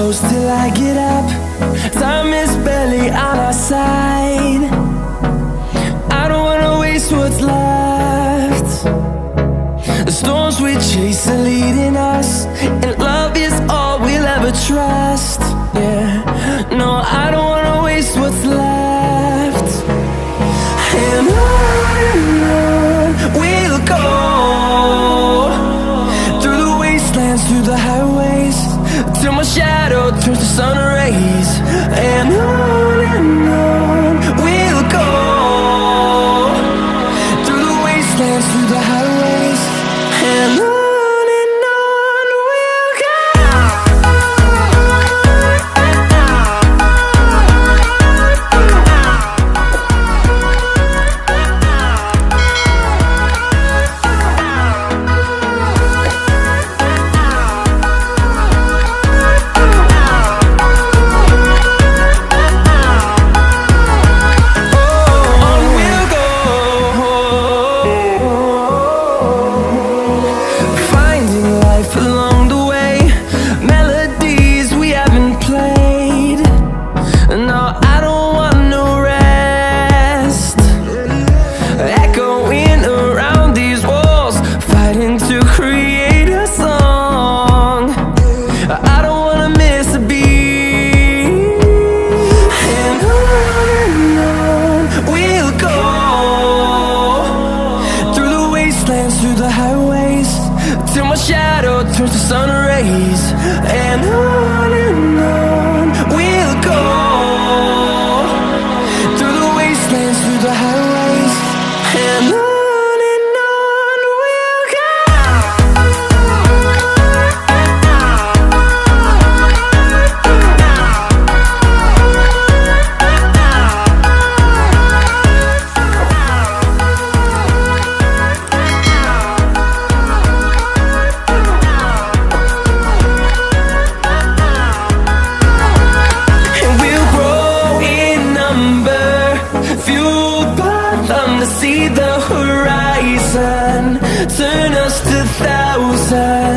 close till I get up. Time is barely on our side. I don't wanna waste what's left. The storms we chase are leading us, and love is all we'll ever trust. Yeah, no, I don't wanna waste what's left. And on we'll go, through the wastelands, through the highways, till my shadow turns to sun rays. And on we'll go, through the wastelands, through the highways, and on we'll go. Through the highways, till my shadow turns to sun rays. And on we'll go, through the wastelands, through the highways, and on we'll go. See the horizon, turn us to thousands.